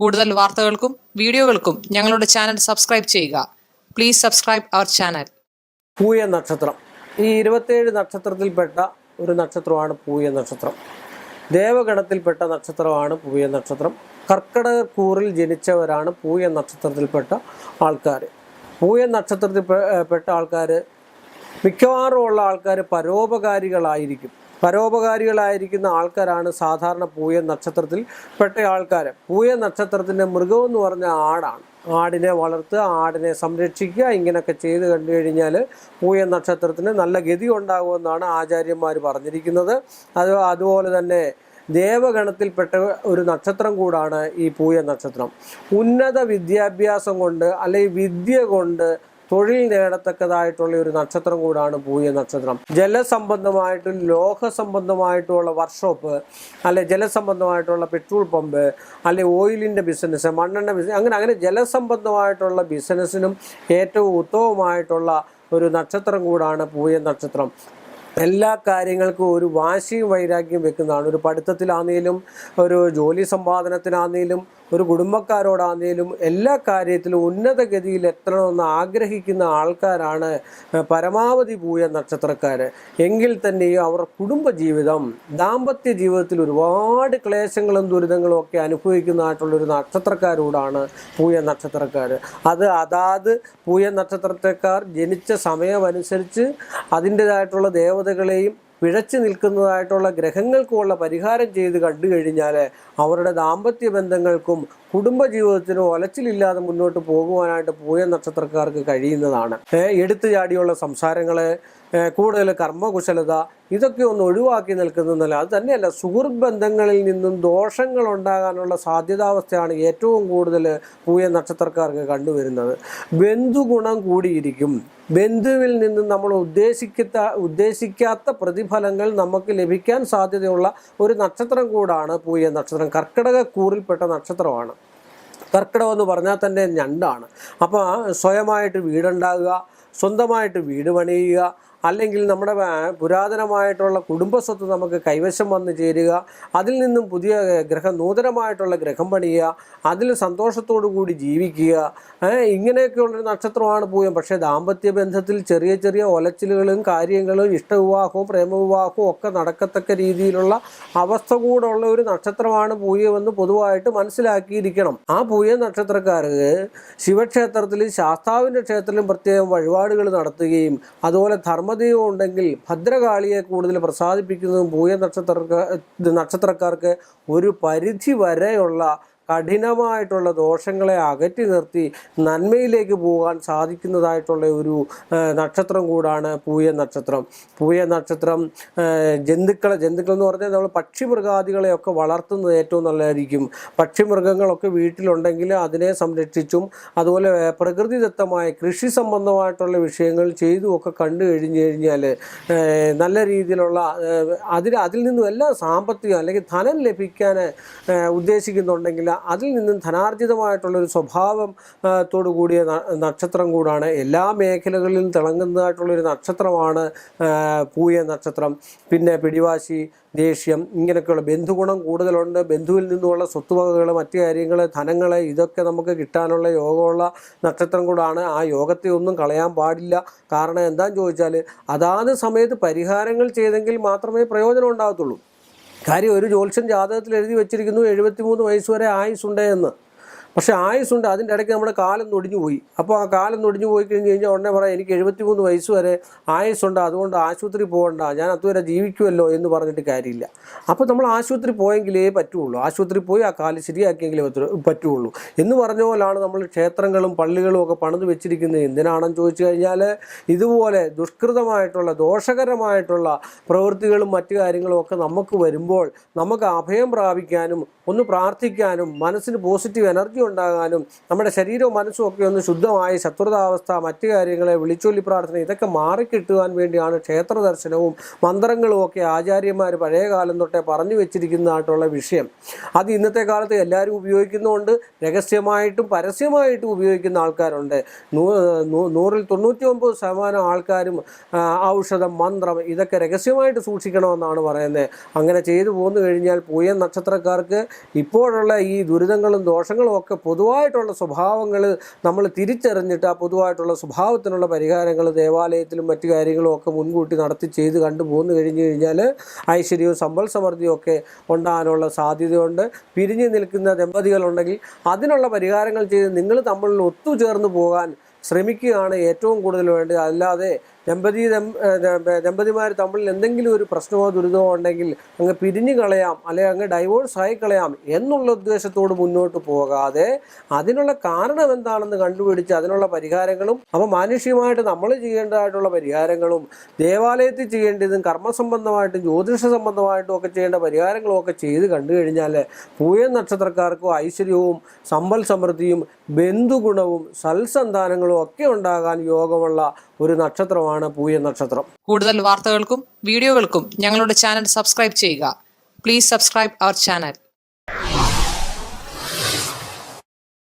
കൂടുതൽ വാർത്തകൾക്കും വീഡിയോകൾക്കും ഞങ്ങളുടെ ചാനൽ സബ്സ്ക്രൈബ് ചെയ്യുക. Please subscribe our channel. പൂയ നക്ഷത്രം ഈ 27 നക്ഷത്രത്തിൽപ്പെട്ട ഒരു നക്ഷത്രമാണ് പൂയ നക്ഷത്രം. ദേവഗണത്തിൽപ്പെട്ട നക്ഷത്രമാണ് പൂയ നക്ഷത്രം. കർക്കിടക കൂറിൽ ജനിച്ചവരാണ് പൂയ നക്ഷത്രത്തിൽപ്പെട്ട ആൾക്കാർ. പൂയ നക്ഷത്രത്തിൽപ്പെട്ട ആൾക്കാർ മിക്കവാറും ഉള്ള ആൾക്കാർ പരോപകാരികളായിരിക്കുന്ന ആൾക്കാരാണ് സാധാരണ പൂയ നക്ഷത്രത്തിൽ പെട്ട ആൾക്കാർ. പൂയ നക്ഷത്രത്തിൻ്റെ മൃഗം എന്ന് പറഞ്ഞാൽ ആടാണ്. ആടിനെ വളർത്തുക, ആടിനെ സംരക്ഷിക്കുക, ഇങ്ങനെയൊക്കെ ചെയ്ത് കണ്ടു കഴിഞ്ഞാൽ പൂയ നക്ഷത്രത്തിന് നല്ല ഗതി ഉണ്ടാകുമെന്നാണ് ആചാര്യന്മാർ പറഞ്ഞിരിക്കുന്നത്. അതുപോലെ തന്നെ ദേവഗണത്തിൽപ്പെട്ട ഒരു നക്ഷത്രം കൂടാണ് ഈ പൂയ നക്ഷത്രം. ഉന്നത വിദ്യാഭ്യാസം കൊണ്ട് അല്ലെങ്കിൽ വിദ്യ കൊണ്ട് തൊഴിൽ നേടത്തക്കതായിട്ടുള്ള ഒരു നക്ഷത്രം കൂടാണ് പൂയ നക്ഷത്രം. ജലസംബന്ധമായിട്ടും ലോഹ സംബന്ധമായിട്ടുള്ള വർക്ക്ഷോപ്പ്, അല്ലെ ജലസംബന്ധമായിട്ടുള്ള പെട്രോൾ പമ്പ്, അല്ലെ ഓയിലിൻ്റെ ബിസിനസ്, മണ്ണെണ്ണ ബിസിനസ്, അങ്ങനെ ജലസംബന്ധമായിട്ടുള്ള ബിസിനസ്സിനും ഏറ്റവും ഉത്തമമായിട്ടുള്ള ഒരു നക്ഷത്രം കൂടാണ് പൂയ നക്ഷത്രം. എല്ലാ കാര്യങ്ങൾക്കും ഒരു വാശിയും വൈരാഗ്യം വെക്കുന്നതാണ്. ഒരു പഠിത്തത്തിലാണെങ്കിലും, ഒരു ജോലി സമ്പാദനത്തിലാണെങ്കിലും, ഒരു കുടുംബക്കാരോടാണെങ്കിലും എല്ലാ കാര്യത്തിലും ഉന്നതഗതിയിൽ എത്തണമെന്ന് ആഗ്രഹിക്കുന്ന ആൾക്കാരാണ് പരമാവധി പൂയ നക്ഷത്രക്കാർ. എങ്കിൽ തന്നെയും അവർ കുടുംബജീവിതം, ദാമ്പത്യ ജീവിതത്തിൽ ഒരുപാട് ക്ലേശങ്ങളും ദുരിതങ്ങളും ഒക്കെ അനുഭവിക്കുന്നതായിട്ടുള്ളൊരു നക്ഷത്രക്കാരോടാണ് പൂയ നക്ഷത്രക്കാർ. അതാത് പൂയ നക്ഷത്രക്കാർ ജനിച്ച സമയമനുസരിച്ച് അതിൻ്റേതായിട്ടുള്ള ദേവതകളെയും പിഴച്ചു നിൽക്കുന്നതായിട്ടുള്ള ഗ്രഹങ്ങൾക്കുമുള്ള പരിഹാരം ചെയ്ത് കണ്ടു കഴിഞ്ഞാൽ അവരുടെ ദാമ്പത്യ ബന്ധങ്ങൾക്കും കുടുംബജീവിതത്തിനും ഒലച്ചിലില്ലാതെ മുന്നോട്ട് പോകുവാനായിട്ട് പൂയ നക്ഷത്രക്കാർക്ക് കഴിയുന്നതാണ്. എടുത്തു ചാടിയുള്ള സംസാരങ്ങൾ, കൂടുതൽ കർമ്മകുശലത, ഇതൊക്കെ ഒന്ന് ഒഴിവാക്കി നിൽക്കുന്നതല്ല. അത് തന്നെയല്ല, സുഹൃത്ത് ബന്ധങ്ങളിൽ നിന്നും ദോഷങ്ങൾ ഉണ്ടാകാനുള്ള സാധ്യതാവസ്ഥയാണ് ഏറ്റവും കൂടുതൽ പൂയ നക്ഷത്രക്കാർക്ക് കണ്ടുവരുന്നത്. ബന്ധുഗുണം കൂടിയിരിക്കും. ബന്ധുവിൽ നിന്നും നമ്മൾ ഉദ്ദേശിക്കാത്ത പ്രതിഫലങ്ങൾ നമുക്ക് ലഭിക്കാൻ സാധ്യതയുള്ള ഒരു നക്ഷത്രം കൂടാണ് പൂയ നക്ഷത്രം. കർക്കിടക കൂറിൽപ്പെട്ട നക്ഷത്രമാണ്. കർക്കിടകം എന്ന് പറഞ്ഞാൽ തന്നെ ഞണ്ടാണ്. അപ്പോൾ സ്വയമായിട്ട് വീടുണ്ടാകുക, സ്വന്തമായിട്ട് വീട് പണിയുക, അല്ലെങ്കിൽ നമ്മുടെ പുരാതനമായിട്ടുള്ള കുടുംബസ്വത്ത് നമുക്ക് കൈവശം വന്ന് ചേരുക, അതിൽ നിന്നും പുതിയ നൂതനമായിട്ടുള്ള ഗ്രഹം പണിയുക, അതിൽ സന്തോഷത്തോടു കൂടി ജീവിക്കുക, ഇങ്ങനെയൊക്കെയുള്ളൊരു നക്ഷത്രമാണ് പൂയം. പക്ഷേ ദാമ്പത്യ ബന്ധത്തിൽ ചെറിയ ചെറിയ ഒലച്ചിലുകളും കാര്യങ്ങളും ഇഷ്ടവിവാഹവും പ്രേമവിവാഹവും ഒക്കെ നടക്കത്തക്ക രീതിയിലുള്ള അവസ്ഥ കൂടെ ഉള്ള ഒരു നക്ഷത്രമാണ് പൂയമെന്ന് പൊതുവായിട്ട് മനസ്സിലാക്കിയിരിക്കണം. ആ പൂയ നക്ഷത്രക്കാർക്ക് ശിവക്ഷേത്രത്തിൽ, ശാസ്താവിൻ്റെ ക്ഷേത്രത്തിലും പ്രത്യേകം വഴിപാടുകൾ നടത്തുകയും അതുപോലെ ധർമ്മദൈവം ഉണ്ടെങ്കിൽ ഭദ്രകാളിയെ കൂടുതൽ പ്രസാദിപ്പിക്കുന്നതും പൂയ നക്ഷത്രക്കാർക്ക് ഒരു പരിധി വരെയുള്ള കഠിനമായിട്ടുള്ള ദോഷങ്ങളെ അകറ്റി നിർത്തി നന്മയിലേക്ക് പോകാൻ സാധിക്കുന്നതായിട്ടുള്ള ഒരു നക്ഷത്രം കൂടാണ് പൂയ നക്ഷത്രം. പൂയ നക്ഷത്രം ജന്തുക്കൾ എന്ന് പറഞ്ഞാൽ നമ്മൾ പക്ഷിമൃഗാദികളെയൊക്കെ വളർത്തുന്നത് ഏറ്റവും നല്ലതായിരിക്കും. പക്ഷിമൃഗങ്ങളൊക്കെ വീട്ടിലുണ്ടെങ്കിൽ അതിനെ സംരക്ഷിച്ചും അതുപോലെ പ്രകൃതിദത്തമായ കൃഷി സംബന്ധമായിട്ടുള്ള വിഷയങ്ങൾ ചെയ്തും ഒക്കെ കണ്ടു കഴിഞ്ഞാൽ നല്ല രീതിയിലുള്ള അതിൽ നിന്നും എല്ലാം സാമ്പത്തികം അല്ലെങ്കിൽ ധനം ലഭിക്കാൻ ഉദ്ദേശിക്കുന്നുണ്ടെങ്കിൽ അതിൽ നിന്നും ധനാർജിതമായിട്ടുള്ളൊരു സ്വഭാവത്തോടു കൂടിയ നക്ഷത്രം കൂടാണ്. എല്ലാ മേഖലകളിലും തിളങ്ങുന്നതായിട്ടുള്ളൊരു നക്ഷത്രമാണ് പൂയ നക്ഷത്രം. പിന്നെ പിടിവാശി, ദേഷ്യം, ഇങ്ങനെയൊക്കെയുള്ള ബന്ധുഗുണം കൂടുതലുണ്ട്. ബന്ധുവിൽ നിന്നുള്ള സ്വത്തുവകകൾ, മറ്റു കാര്യങ്ങൾ, ധനങ്ങൾ, ഇതൊക്കെ നമുക്ക് കിട്ടാനുള്ള യോഗമുള്ള നക്ഷത്രം കൂടാണ്. ആ യോഗത്തെ ഒന്നും കളയാൻ പാടില്ല. കാരണം എന്താണെന്ന് ചോദിച്ചാൽ അതാത് സമയത്ത് പരിഹാരങ്ങൾ ചെയ്തെങ്കിൽ മാത്രമേ പ്രയോജനം ഉണ്ടാകത്തുള്ളൂ. കാര്യം, ഒരു ജ്യോത്സ്യൻ ജാതകത്തിൽ എഴുതി വെച്ചിരിക്കുന്നു 73 വയസ്സ് വരെ ആയുസ്സുണ്ട് എന്ന്. പക്ഷേ ആയുസ്സുണ്ട്, അതിൻ്റെ ഇടയ്ക്ക് നമ്മുടെ കാലം നൊടിഞ്ഞു പോയി. അപ്പോൾ ആ കാലം നൊടിഞ്ഞു പോയി കഴിഞ്ഞാൽ ഉടനെ പറയാം എനിക്ക് 73 വയസ്സ് വരെ ആയുസ്സുണ്ട്, അതുകൊണ്ട് ആശുപത്രി പോകണ്ട, ഞാൻ അതുവരെ ജീവിക്കുമല്ലോ എന്ന് പറഞ്ഞിട്ട് കാര്യമില്ല. അപ്പോൾ നമ്മൾ ആശുപത്രി പോയെങ്കിലേ പറ്റുള്ളൂ. ആശുപത്രി പോയി ആ കാല് ശരിയാക്കിയെങ്കിലേ പറ്റുള്ളൂ എന്ന് പറഞ്ഞ പോലാണ് നമ്മൾ ക്ഷേത്രങ്ങളും പള്ളികളും ഒക്കെ പണിത് വെച്ചിരിക്കുന്നത്. എന്തിനാണെന്ന് ചോദിച്ചു കഴിഞ്ഞാൽ ഇതുപോലെ ദുഷ്കൃതമായിട്ടുള്ള ദോഷകരമായിട്ടുള്ള പ്രവൃത്തികളും മറ്റു കാര്യങ്ങളും ഒക്കെ നമുക്ക് വരുമ്പോൾ നമുക്ക് അഭയം പ്രാപിക്കാനും ഒന്ന് പ്രാർത്ഥിക്കാനും മനസ്സിന് പോസിറ്റീവ് എനർജി സൗഖ്യം ഉണ്ടാകാനും നമ്മുടെ ശരീരവും മനസ്സും ഒക്കെ ഒന്ന് ശുദ്ധമായി ശത്രുതാവസ്ഥ, മറ്റു കാര്യങ്ങളെ വിളിച്ചൊല്ലി പ്രാർത്ഥന ഇതൊക്കെ മാറിക്കിട്ടുവാൻ വേണ്ടിയാണ് ക്ഷേത്ര ദർശനവും മന്ത്രങ്ങളും ഒക്കെ ആചാര്യന്മാർ പഴയ കാലം തൊട്ടേ പറഞ്ഞു വെച്ചിരിക്കുന്നതായിട്ടുള്ള വിഷയം. അത് ഇന്നത്തെ കാലത്ത് എല്ലാവരും ഉപയോഗിക്കുന്നതുകൊണ്ട് രഹസ്യമായിട്ടും പരസ്യമായിട്ടും ഉപയോഗിക്കുന്ന ആൾക്കാരുണ്ട്. 99% ആൾക്കാരും ഔഷധം, മന്ത്രം ഇതൊക്കെ രഹസ്യമായിട്ട് സൂക്ഷിക്കണമെന്നാണ് പറയുന്നത്. അങ്ങനെ ചെയ്തു പോന്നു കഴിഞ്ഞാൽ പൂയം നക്ഷത്രക്കാർക്ക് ഇപ്പോഴുള്ള ഈ ദുരിതങ്ങളും ദോഷങ്ങളും ഒക്കെ പൊതുവായിട്ടുള്ള സ്വഭാവങ്ങൾ നമ്മൾ തിരിച്ചറിഞ്ഞിട്ട് ആ പൊതുവായിട്ടുള്ള സ്വഭാവത്തിനുള്ള പരിഹാരങ്ങൾ ദേവാലയത്തിലും മറ്റു കാര്യങ്ങളും ഒക്കെ മുൻകൂട്ടി നടത്തി ചെയ്ത് കണ്ടു പോന്നു കഴിഞ്ഞു കഴിഞ്ഞാൽ ഐശ്വര്യവും സമ്പൽ സമൃദ്ധിയും ഒക്കെ ഉണ്ടാകാനുള്ള സാധ്യതയുണ്ട്. പിരിഞ്ഞു നിൽക്കുന്ന ദമ്പതികളുണ്ടെങ്കിൽ അതിനുള്ള പരിഹാരങ്ങൾ ചെയ്ത് നിങ്ങൾ തമ്മിൽ ഒത്തുചേർന്ന് പോകാൻ ശ്രമിക്കുകയാണ് ഏറ്റവും കൂടുതൽ വേണ്ടത്. അല്ലാതെ ദമ്പതിമാർ തമ്മിൽ എന്തെങ്കിലും ഒരു പ്രശ്നമോ ദുരിതമോ ഉണ്ടെങ്കിൽ അങ്ങ് പിരിഞ്ഞു കളയാം, അല്ലെങ്കിൽ അങ്ങ് ഡൈവോഴ്സ് ആയി കളയാം എന്നുള്ള ഉദ്ദേശത്തോട് മുന്നോട്ട് പോകാതെ അതിനുള്ള കാരണം എന്താണെന്ന് കണ്ടുപിടിച്ച് അതിനുള്ള പരിഹാരങ്ങളും അപ്പോൾ മാനുഷികമായിട്ട് നമ്മൾ ചെയ്യേണ്ടതായിട്ടുള്ള പരിഹാരങ്ങളും ദേവാലയത്തിൽ ചെയ്യേണ്ടതും കർമ്മസംബന്ധമായിട്ടും ജ്യോതിഷ സംബന്ധമായിട്ടും ഒക്കെ ചെയ്യേണ്ട പരിഹാരങ്ങളും ഒക്കെ ചെയ്ത് കണ്ടു കഴിഞ്ഞാൽ പൂയം നക്ഷത്രക്കാർക്കും ഐശ്വര്യവും സമ്പൽ സമൃദ്ധിയും ബന്ധുഗുണവും സൽസന്താനങ്ങളും ഒക്കെ ഉണ്ടാകാൻ യോഗമുള്ള ഒരു നക്ഷത്രമാണ് പൂയം നക്ഷത്രം. കൂടുതൽ വാർത്തകൾക്കും വീഡിയോകൾക്കും ഞങ്ങളുടെ ചാനൽ സബ്സ്ക്രൈബ് ചെയ്യുക. Please subscribe our channel.